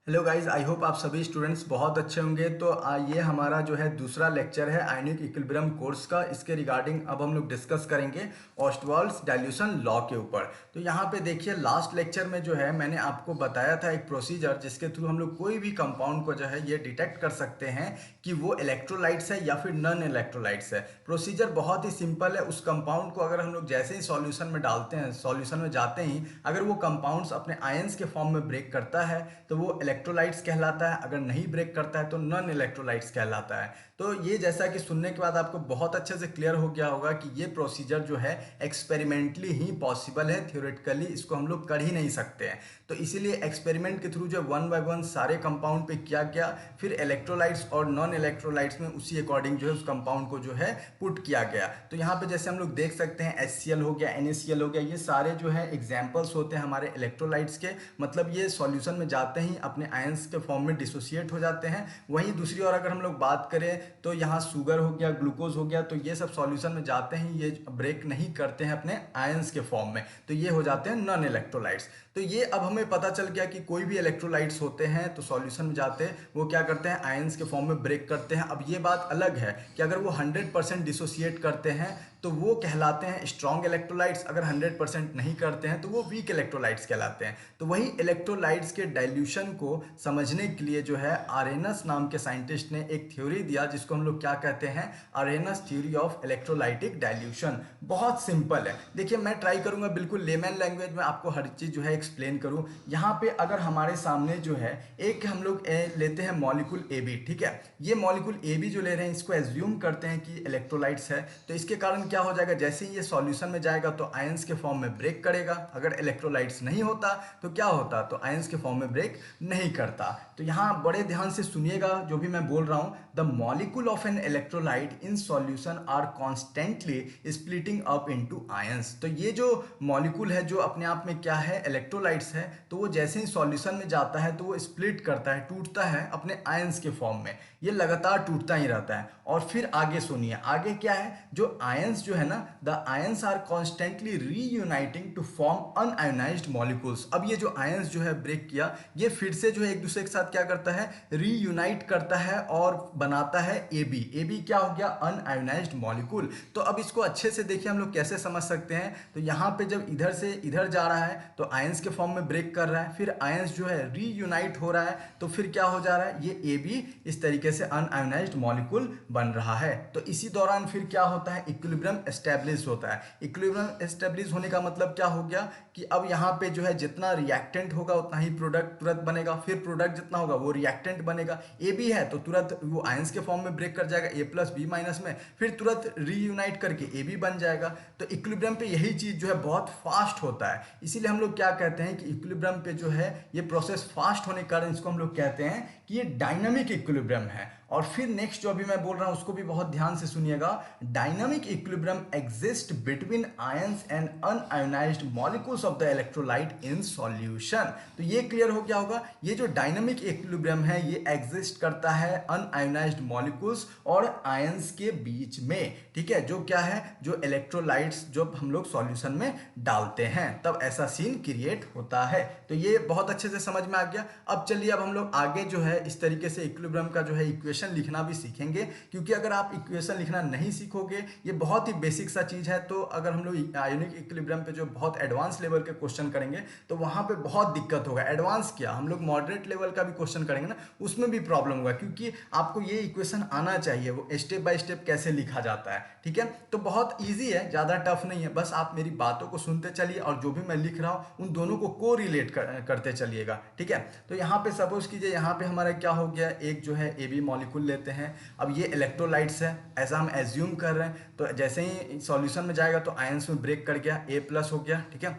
Hello guys, I hope आप सभी students बहुत अच्छे होंगे। तो ये हमारा जो है दूसरा लेक्चर है आयनिक इक्विलिब्रियम कोर्स का। इसके रिगार्डिंग अब हम लोग डिस्कस करेंगे ऑस्टवाल्ड्स डाइल्यूशन लॉ के ऊपर। तो यहाँ पे देखिए, लास्ट लेक्चर में जो है मैंने आपको बताया था एक प्रोसीजर जिसके थ्रू हम लोग कोई भी कंपाउंड को जो है ये डिटेक्ट कर सकते हैं कि वो इलेक्ट्रोलाइट्स है या फिर नॉन इलेक्ट्रोलाइट्स है। प्रोसीजर बहुत ही सिंपल है। उस कंपाउंड को अगर हम लोग जैसे ही सॉल्यूशन में डालते हैं, सॉल्यूशन में जाते ही अगर वो कंपाउंड्स अपने आयंस के फॉर्म में ब्रेक करता है तो वो इलेक्ट्रोलाइट्स कहलाता है। अगर नहीं ब्रेक करता है तो नॉन इलेक्ट्रोलाइट्स कहलाता है। तो ये जैसा कि सुनने के बाद आपको बहुत अच्छे से क्लियर हो गया होगा कि ये प्रोसीजर जो है एक्सपेरिमेंटली ही पॉसिबल है, थ्योरेटिकली इसको हम लोग कर ही नहीं सकते हैं। तो इसीलिए एक्सपेरिमेंट के थ्रू जो वन बाय वन सारे कंपाउंड पे किया गया, फिर इलेक्ट्रोलाइट्स और नॉन इलेक्ट्रोलाइट्स में उसी अकॉर्डिंग जो है उस कंपाउंड को जो है पुट किया गया। तो यहाँ पे जैसे हम लोग देख सकते हैं HCl हो गया, NaCl हो गया, ये सारे जो है एग्जाम्पल्स होते हैं हमारे इलेक्ट्रोलाइट्स के। मतलब ये सॉल्यूशन में जाते ही अपने आयंस के फॉर्म में डिसोसिएट हो जाते हैं। वहीं दूसरी ओर अगर हम लोग बात करें तो यहाँ शुगर हो गया, ग्लूकोज हो गया, तो ये सब सॉल्यूशन में जाते ही ये ब्रेक नहीं करते हैं अपने आयंस के फॉर्म में, तो ये हो जाते हैं नॉन इलेक्ट्रोलाइट्स। तो ये अब हमें पता चल गया कि कोई भी इलेक्ट्रोलाइट्स होते हैं तो सॉल्यूशन में जाते हैं वो क्या करते हैं, आयंस के फॉर्म में ब्रेक करते हैं। अब ये बात अलग है कि अगर वो 100% डिसोसिएट करते हैं तो वो कहलाते हैं स्ट्रॉन्ग इलेक्ट्रोलाइट्स, अगर 100% नहीं करते हैं तो वो वीक इलेक्ट्रोलाइट्स कहलाते हैं। तो वही इलेक्ट्रोलाइट्स के डाइल्यूशन को समझने के लिए जो है आरेनस नाम के साइंटिस्ट ने एक थ्योरी दिया जिसको हम लोग क्या कहते हैं, आरेनस थ्योरी ऑफ इलेक्ट्रोलाइटिक डाइल्यूशन। बहुत सिंपल है। देखिए, मैं ट्राई करूंगा बिल्कुल लेमन लैंग्वेज में आपको हर चीज़ जो है एक्सप्लेन करूं। यहाँ पे अगर हमारे सामने जो है एक हम लोग लेते हैं मॉलिक्यूल AB, ठीक है। ये मॉलिक्यूल AB जो ले रहे हैं इसको एज्यूम करते हैं कि इलेक्ट्रोलाइट्स है। तो इसके कारण क्या हो जाएगा, जैसे ही ये सॉल्यूशन में जाएगा तो आयंस के फॉर्म में ब्रेक करेगा। अगर इलेक्ट्रोलाइट्स नहीं होता तो क्या होता, तो आयंस के फॉर्म में ब्रेक नहीं करता। तो यहाँ बड़े ध्यान से सुनिएगा जो भी मैं बोल रहा हूँ। The molecule of an electrolyte in solution are constantly splitting up into ions. तो ये जो मॉलिक्यूल है जो अपने आप में क्या है, इलेक्ट्रोलाइट्स है, तो वो जैसे ही सॉल्यूशन में जाता है तो वो स्प्लिट करता है, टूटता है अपने आयंस के फॉर्म में। ये लगातार टूटता ही रहता है। और फिर आगे सुनिए, आगे क्या है, जो आयंस जो है ना, the ions are constantly reuniting to form unionised molecules. अब ये जो आयंस जो है ब्रेक किया, ये फिर से जो है एक दूसरे के साथ क्या करता है, रीयूनाइट करता है और बनाता है AB। AB क्या हो गया, अनआयोनाइज्ड मॉलिक्यूल। तो अब इसको अच्छे से देखिए हम लोग कैसे समझ सकते हैं। तो यहाँ पे जब इधर से इधर जा रहा है तो आयंस के फॉर्म में ब्रेक कर रहा है, फिर आयंस जो है रीयूनाइट हो रहा है, तो फिर क्या हो जा रहा है, ये AB इस तरीके से अनआयोनाइज्ड मॉलिक्यूल बन रहा है। तो इसी दौरान फिर क्या होता है, इक्विलिब्रियम एस्टेब्लिश होता है। इक्विलिब्रियम एस्टेब्लिश होने का मतलब क्या हो गया कि अब यहाँ पे जो है जितना रिएक्टेंट होगा उतना ही प्रोडक्ट तुरंत बनेगा, फिर प्रोडक्ट जितना होगा वो रिएक्टेंट बनेगा। AB है तो तुरंत वो आयंस के फॉर्म में ब्रेक कर जाएगा A+B- में, फिर तुरंत रीयूनाइट करके AB बन जाएगा। तो इक्विलिब्रियम पे यही चीज जो है बहुत फास्ट होता है। इसीलिए हम लोग क्या कहते हैं कि इक्विलिब्रियम पे जो है ये प्रोसेस फास्ट होने के कारण इसको हम लोग कहते हैं कि ये डायनामिक इक्विलिब्रियम है। और फिर नेक्स्ट जो अभी मैं बोल रहा हूं उसको भी बहुत ध्यान से सुनिएगा। Dynamic equilibrium exist between ions and unionised molecules of the electrolyte in solution. तो ये क्लियर हो गया होगा, ये जो डायनामिक इक्विलिब्रियम है ये एग्जिस्ट करता है अनआयोनाइज्ड मॉलिक्यूल्स और आयंस के बीच में, ठीक है। जो क्या है, जो इलेक्ट्रोलाइट्स जो हम लोग सॉल्यूशन में डालते हैं तब ऐसा सीन क्रिएट होता है। तो ये बहुत अच्छे से समझ में आ गया। अब चलिए, अब हम लोग आगे जो है इस तरीके से इक्विलिब्रियम का जो है इक्वेशन लिखना भी सीखेंगे। क्योंकि अगर आप इक्वेशन लिखना नहीं सीखोगे, ये बहुत ही बेसिक सा चीज है, तो अगर हम लोग आयोनिक इक्विलिब्रियम पे जो बहुत एडवांस लेवल के क्वेश्चन करेंगे तो वहां पे बहुत दिक्कत होगा। एडवांस क्या, हम लोग मॉडरेट लेवल का भी क्वेश्चन करेंगे ना, उसमें भी प्रॉब्लम होगा। क्योंकि आपको ये इक्वेशन आना चाहिए, वो स्टेप बाय स्टेप कैसे लिखा जाता है, ठीक है। तो बहुत ईजी है, ज्यादा टफ नहीं है। बस आप मेरी बातों को सुनते चलिए और जो भी मैं लिख रहा हूं उन दोनों को कोरिलेट करते चलिएगा, ठीक है। तो यहाँ पे सपोज कीजिए, यहाँ पे हमारा क्या हो गया, एक जो है AB मॉलिक्यूल लेते हैं। अब ये इलेक्ट्रोलाइट्स है ऐसा हम एज्यूम कर रहे हैं। तो जैसे ही सॉल्यूशन में जाएगा तो आयंस में ब्रेक कर गया, A+ हो गया, ठीक है।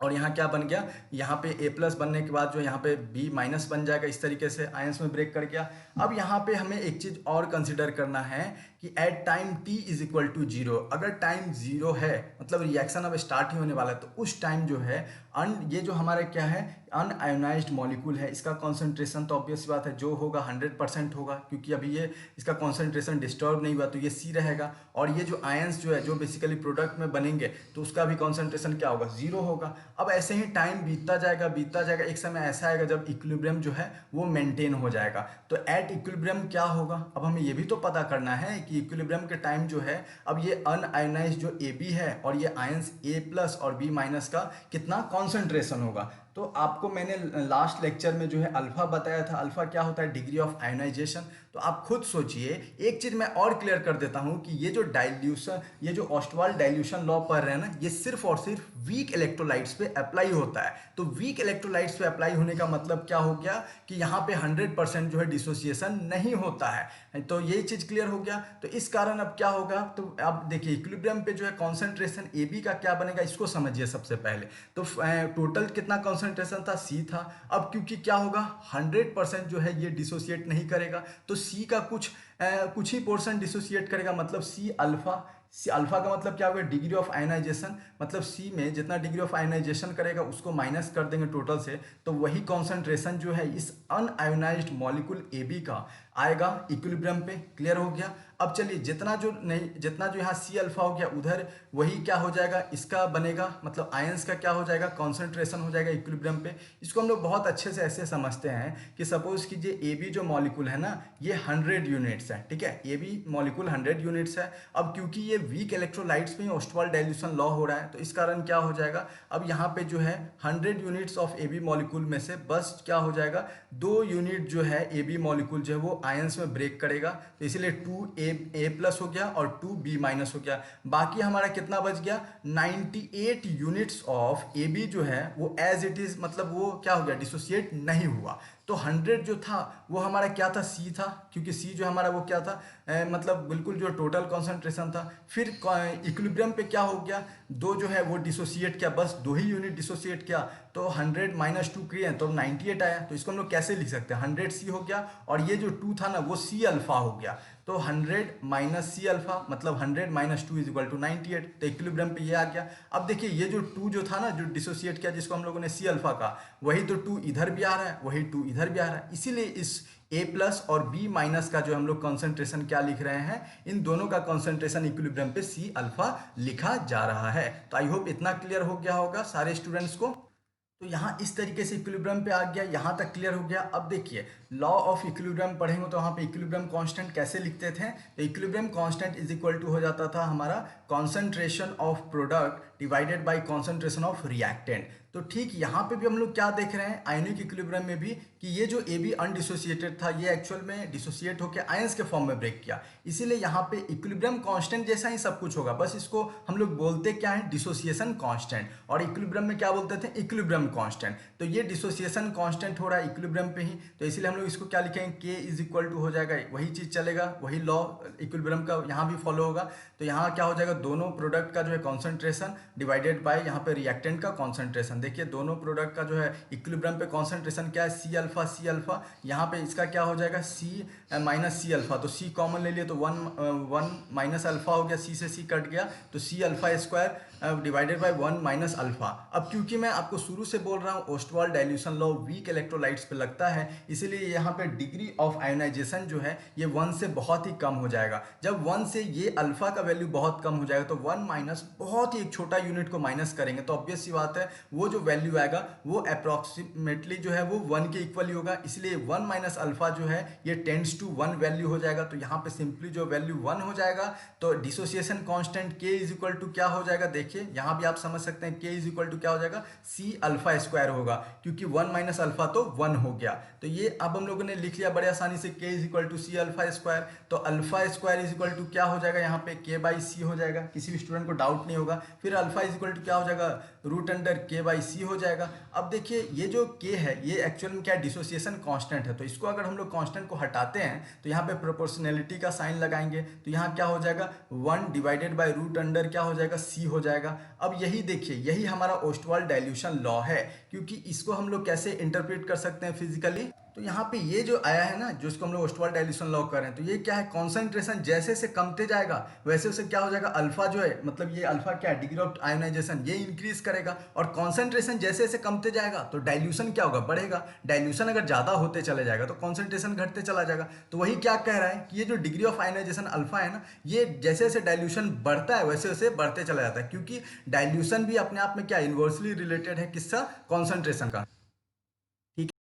और यहाँ क्या बन गया, यहाँ पे A+ बनने के बाद जो यहाँ पे B- बन जाएगा, इस तरीके से आयंस में ब्रेक कर गया। अब यहाँ पे हमें एक चीज और कंसिडर करना है कि एट टाइम T = 0, अगर टाइम 0 है मतलब रिएक्शन अब स्टार्ट ही होने वाला है, तो उस टाइम जो है ये जो हमारा क्या है, अनआयोनाइज्ड मॉलिक्यूल है, इसका कॉन्सेंट्रेशन तो ऑब्वियस बात है जो होगा 100% होगा, क्योंकि अभी ये इसका कॉन्सेंट्रेशन डिस्टर्ब नहीं हुआ तो ये सी रहेगा। और ये जो आयंस जो है जो बेसिकली प्रोडक्ट में बनेंगे तो उसका भी कॉन्सेंट्रेशन क्या होगा, जीरो होगा। अब ऐसे ही टाइम बीतता जाएगा, एक समय ऐसा आएगा जब इक्विलिब्रियम जो है वो मेंटेन हो जाएगा। तो एट इक्विलिब्रियम क्या होगा, अब हमें ये भी तो पता करना है कि इक्विलिब्रियम के टाइम जो है, अब ये अनआयोनाइज्ड जो AB है और ये आयंस A+ और B- का कितना कॉन्सेंट्रेशन होगा। तो आपको मैंने लास्ट लेक्चर में जो है अल्फा बताया था, अल्फा क्या होता है, डिग्री ऑफ आयोनाइजेशन। तो आप खुद सोचिए, एक चीज मैं और क्लियर कर देता हूं कि ये जो डाइल्यूशन, ये जो ऑस्टवाल्ड डाइल्यूशन लॉ पढ़ रहे हैं ना, ये सिर्फ और सिर्फ वीक इलेक्ट्रोलाइट्स पे अप्लाई होता है। तो वीक इलेक्ट्रोलाइट्स पे अप्लाई होने का मतलब क्या हो गया कि यहाँ पे 100% जो है डिसोसिएशन नहीं होता है। तो ये चीज क्लियर हो गया। तो इस कारण अब क्या होगा, तो अब देखिए इक्विलिब्रियम पे जो है कॉन्सेंट्रेशन AB का क्या बनेगा, इसको समझिए सबसे पहले। तो टोटल कितना कॉन्सेंट्रेशन था, C था। अब क्योंकि क्या होगा, 100% जो है ये डिसोसिएट नहीं करेगा, तो C का कुछ ही पोर्शन डिसोसिएट करेगा, मतलब C अल्फा। सी अल्फा का मतलब क्या होगा, डिग्री ऑफ आयनाइजेशन, मतलब सी में जितना डिग्री ऑफ आयनाइजेशन करेगा उसको माइनस कर देंगे टोटल से, तो वही कॉन्सेंट्रेशन जो है इस अनआयोनाइज्ड मॉलिक्यूल AB का आएगा इक्विलिब्रियम पे। क्लियर हो गया। अब चलिए जितना जो यहाँ सी अल्फा हो गया उधर वही क्या हो जाएगा, इसका बनेगा, मतलब आयंस का क्या हो जाएगा, कॉन्सेंट्रेशन हो जाएगा इक्विलिब्रियम पे। इसको हम लोग बहुत अच्छे से ऐसे समझते हैं कि सपोज कीजिए AB जो मॉलिक्यूल है ना, ये 100 यूनिट्स है, ठीक है, AB मॉलिक्यूल 100 यूनिट्स है। अब क्योंकि ये वीक इलेक्ट्रोलाइट्स में ऑस्टवाल्ड डाइल्यूशन लॉ हो रहा है, तो इस कारण क्या हो जाएगा, अब यहाँ पे जो है 100 यूनिट्स ऑफ AB मॉलिक्यूल में से बस क्या हो जाएगा, 2 यूनिट जो है AB मॉलिक्यूल जो है वो आयंस में ब्रेक करेगा, तो इसीलिए 2A+ हो गया और 2B- हो गया। बाकी हमारा कितना बच गया, 98 यूनिट्स ऑफ AB जो है वो एज इट इज, मतलब वो क्या हो गया, डिसोसिएट नहीं हुआ। तो 100 जो था वो हमारा क्या था, C था, क्योंकि C जो हमारा वो क्या था, मतलब बिल्कुल जो टोटल कॉन्सेंट्रेशन था। फिर इक्विलिब्रियम पे क्या हो गया, 2 जो है वो डिसोसिएट किया, बस 2 ही यूनिट डिसोसिएट किया, तो 100 - 2 किए तो 98 आया। तो इसको हम लोग कैसे लिख सकते हैं, 100 C हो गया और ये जो 2 था ना वो C अल्फा हो गया। तो 100 - C अल्फा मतलब 100 - 2 = 98। तो इक्विलिब्रियम पे ये आ गया। अब देखिए ये जो 2 जो था ना जो डिसोसिएट किया जिसको हम लोगों ने C अल्फा का, वही तो 2 इधर भी आ रहा है, वही 2 इधर भी आ रहा है, इसीलिए इस A+ और B- का जो हम लोग कॉन्सेंट्रेशन क्या लिख रहे हैं, इन दोनों का कॉन्सेंट्रेशन इक्विलिब्रियम पे C अल्फा लिखा जा रहा है। तो आई होप इतना क्लियर हो गया होगा सारे स्टूडेंट्स को। तो यहाँ इस तरीके से इक्विलिब्रियम पे आ गया, यहाँ तक क्लियर हो गया। अब देखिए लॉ ऑफ इक्विलिब्रियम पढ़ेंगे तो वहाँ पे इक्विलिब्रियम कांस्टेंट कैसे लिखते थे, तो equilibrium constant is equal to हो जाता था हमारा concentration of product divided by concentration of reactant. तो ठीक यहाँ पे भी हम लोग क्या देख रहे हैं आयनिक इक्विलिब्रियम में भी, कि ये जो AB अनडिसोसिएटेड था ये एक्चुअल में डिसोसिएट होकर आयंस के फॉर्म में ब्रेक किया, इसीलिए यहाँ पे इक्विलिब्रियम कांस्टेंट जैसा ही सब कुछ होगा, बस इसको हम लोग बोलते क्या है, डिसोसिएशन कांस्टेंट। और इक्विलिब्रियम में क्या बोलते थे, इक्विलिब्रियम कांस्टेंट। तो ये डिसोसिएशन कांस्टेंट हो रहा है इक्विलिब्रियम पे ही, तो इसलिए हम लोग इसको क्या लिखेंगे, K = हो जाएगा, वही चीज चलेगा, वही लॉ इक्विलिब्रियम का यहाँ भी फॉलो होगा। तो यहाँ क्या हो जाएगा, दोनों प्रोडक्ट का जो है कॉन्सेंट्रेशन डिवाइडेड बाय यहाँ पे रिएक्टेंट का कॉन्सेंट्रेशन। देखिए दोनों प्रोडक्ट का जो है इक्विलिब्रियम पे कॉन्सेंट्रेशन क्या है, C अल्फा। यहाँ पे इसका क्या हो जाएगा, C - C अल्फा, तो C कॉमन ले लिए तो 1 - अल्फा हो गया, C से C कट गया, तो C alpha square divided by 1 - alpha. अब क्योंकि मैं आपको शुरू से बोल रहा हूँ Ostwald dilution law weak electrolytes पे लगता है, इसीलिए यहाँ पे डिग्री ऑफ आयोनाइजेशन जो है ये 1 से बहुत ही कम हो जाएगा। जब 1 से ये अल्फा का वैल्यू बहुत कम हो जाएगा तो 1 - बहुत ही एक छोटा यूनिट को माइनस करेंगे तो ऑब्वियस सी बात है वो जो वैल्यू आएगा वो अप्रॉक्सीमेटली जो है वो 1 के इक्वल ही होगा, इसलिए 1 - अल्फा जो है ये टेंड्स टू 1 वैल्यू हो जाएगा। तो यहाँ पे सिंपली जो वैल्यू 1 हो जाएगा तो डिसोसिएशन कांस्टेंट K = क्या हो जाएगा, देखिए यहाँ भी आप समझ सकते हैं K = क्या हो जाएगा, C अल्फा स्क्वायर होगा, क्योंकि 1 - अल्फा तो 1 हो गया। तो ये अब हम लोगों ने लिख लिया बड़े आसानी से, K = C अल्फा स्क्वायर। तो अल्फा स्क्वायर = क्या हो जाएगा, यहाँ पे K/C हो जाएगा, किसी भी स्टूडेंट को डाउट नहीं होगा। फिर अल्फा = क्या हो जाएगा, √K/C हो जाएगा। अब देखिए ये जो K है ये एक्चुअल में क्या डिसोसिएशन कांस्टेंट है, तो इसको अगर हम लोग कांस्टेंट को हटाते हैं तो यहाँ पे प्रोपोर्शनैलिटी का साइन लगाएंगे, तो यहाँ क्या हो जाएगा 1 डिवाइडेड बाय √, क्या हो जाएगा, C हो जाएगा। अब यही देखिए यही हमारा ओस्टवाल्ड डाइल्यूशन लॉ है, क्योंकि इसको हम लोग कैसे इंटरप्रेट कर सकते हैं फिजिकली, तो यहाँ पे ये जो आया है ना, जो इसको हम लोग ओस्टवाल्ड डाइल्यूशन लॉ कर रहे हैं, तो ये क्या है, कॉन्सेंट्रेशन जैसे जैसे कमते जाएगा वैसे वैसे क्या हो जाएगा, अल्फा जो है, मतलब ये अल्फा क्या है, डिग्री ऑफ आयोनाइजेशन, ये इंक्रीज करेगा। और कॉन्सेंट्रेशन जैसे जैसे कमते जाएगा तो डाइल्यूशन क्या होगा, बढ़ेगा। डाइल्यूशन अगर ज़्यादा होते चले जाएगा तो कॉन्सेंट्रेशन घटते चला जाएगा। तो वही क्या कह रहा है कि ये जो डिग्री ऑफ आयोनाइजेशन अल्फा है ना, ये जैसे जैसे डाइल्यूशन बढ़ता है वैसे वैसे बढ़ते चला जाता है, क्योंकि डाइल्यूशन भी अपने आप में क्या इन्वर्सली रिलेटेड है, किसका, कॉन्सेंट्रेशन का। ठीक है।